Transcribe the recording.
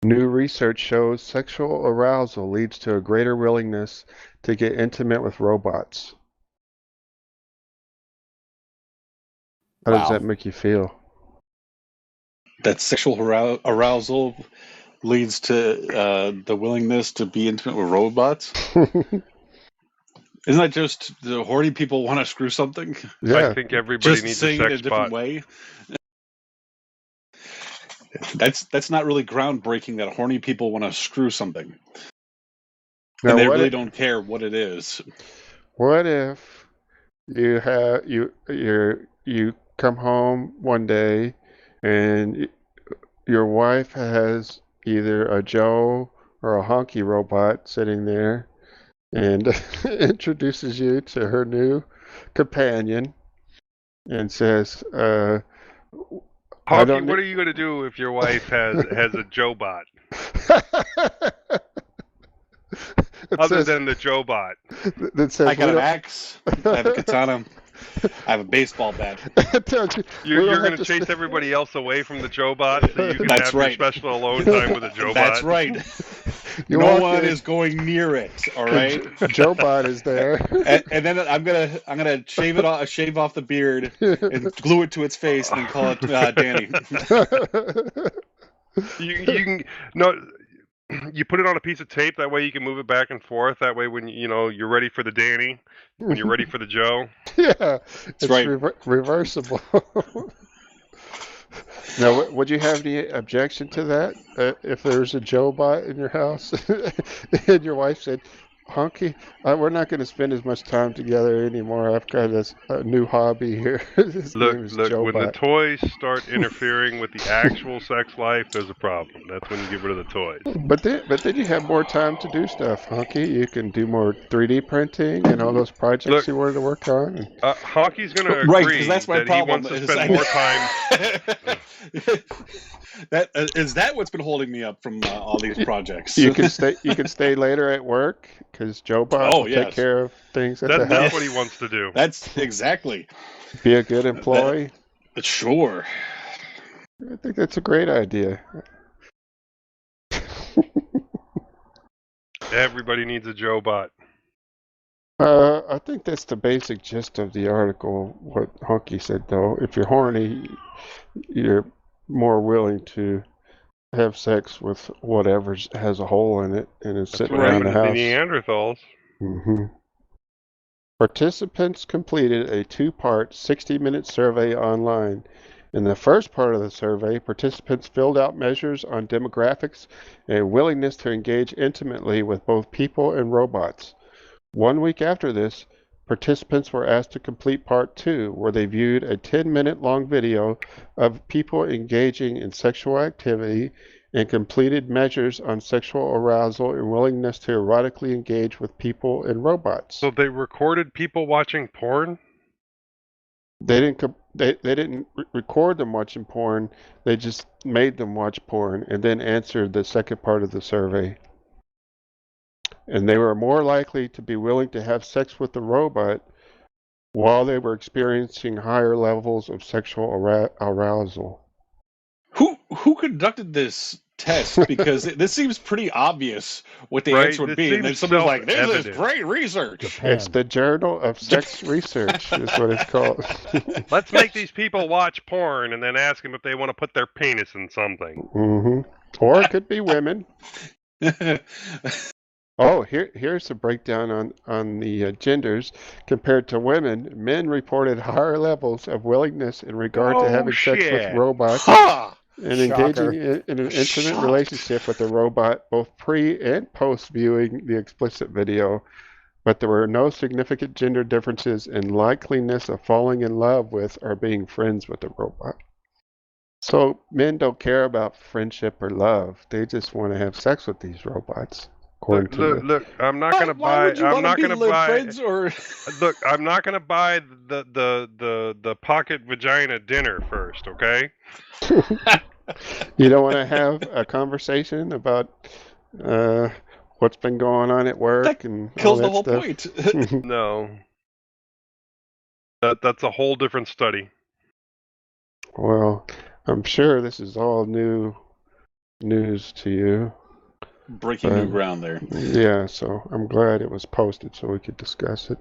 New research shows sexual arousal leads to a greater willingness to get intimate with robots. How does Wow. that make you feel? That sexual arousal leads to the willingness to be intimate with robots. Isn't that just the horny people want to screw something? I Yeah. think everybody Just needs a saying it in a sex different bot. way. That's not really groundbreaking. That horny people want to screw something, and Now, they really don't care what it is. what if you come home one day and your wife has either a Joe or a honky robot sitting there and introduces you to her new companion and says, I Honky, don't what need. are you going to do if your wife has a Joe bot It other says, than the Joe bot? that says I got we an don't. axe. I have a katana. I have a baseball bat. It tells you we You're don't going have to to chase spend. everybody else away from the Joe bot so you can That's have your right. special alone time with a Joe That's bot. right. You No walk one in, is going near it. All and right. Joe Bot is there. And then I'm gonna shave off the beard and glue it to its face and then call it Danny. You can no. You put it on a piece of tape. That way you can move it back and forth. That way, when you're ready for the Danny, when you're ready for the Joe. Yeah, That's it's right. reversible. Now, would you have any objection to that? If there's a Joe Bot in your house and your wife said, Honky, we're not going to spend as much time together anymore. I've got a new hobby here. His name is Look. Joe When the Bot. toys start interfering with the actual sex life, there's a problem. That's when you get rid of the toys. But then you have more time to do stuff, Honky. You can do more 3D printing and all those projects Look, you wanted to work on. Honky's going to Right, because agree that's my that he problem. wants to spend more time. That is that what's been holding me up from all these projects. You can stay. You can stay later at work because Joe Bot Oh will take yes, care of things at the That's house. what he wants to do. that's exactly. Be a good employee. Sure. I think that's a great idea. Everybody needs a Joe bot. I think that's the basic gist of the article. What Honky said, though, if you're horny, you're more willing to have sex with whatever has a hole in it and is That's sitting what around happened the to the house. Neanderthals. Mm-hmm. Participants completed a two-part 60-minute survey online. In the first part of the survey, participants filled out measures on demographics and willingness to engage intimately with both people and robots. 1 week after this, participants were asked to complete part 2, where they viewed a 10-minute long video of people engaging in sexual activity and completed measures on sexual arousal and willingness to erotically engage with people and robots. So they recorded people watching porn? They didn't record them watching porn. They just made them watch porn and then answered the second part of the survey. And they were more likely to be willing to have sex with the robot while they were experiencing higher levels of sexual arousal. Who conducted this test? Because this seems pretty obvious what the Right, answer would this be, and then seems somebody's like, "This is self-evident. great research." It's the Journal of Sex Research, is what it's called. Let's make these people watch porn and then ask them if they want to put their penis in something. Mm-hmm. Or it could be women. Oh, here's a breakdown on the genders. Compared to women, men reported higher levels of willingness in regard to having sex with shit. robots Ha! and engaging Shocker. in an intimate Shocked. relationship with the robot both pre and post viewing the explicit video. But there were no significant gender differences in likeliness of falling in love with or being friends with the robot. So men don't care about friendship or love. They just want to have sex with these robots. Look, I'm not gonna Why buy. would you I'm want not to be gonna buy. friends or? Look, I'm not gonna buy the pocket vagina dinner first, okay? You don't want to have a conversation about what's been going on at work That and all kills the that whole stuff. point. No, that's a whole different study. Well, I'm sure this is all new news to you. Breaking new ground there. Yeah, so I'm glad it was posted so we could discuss it.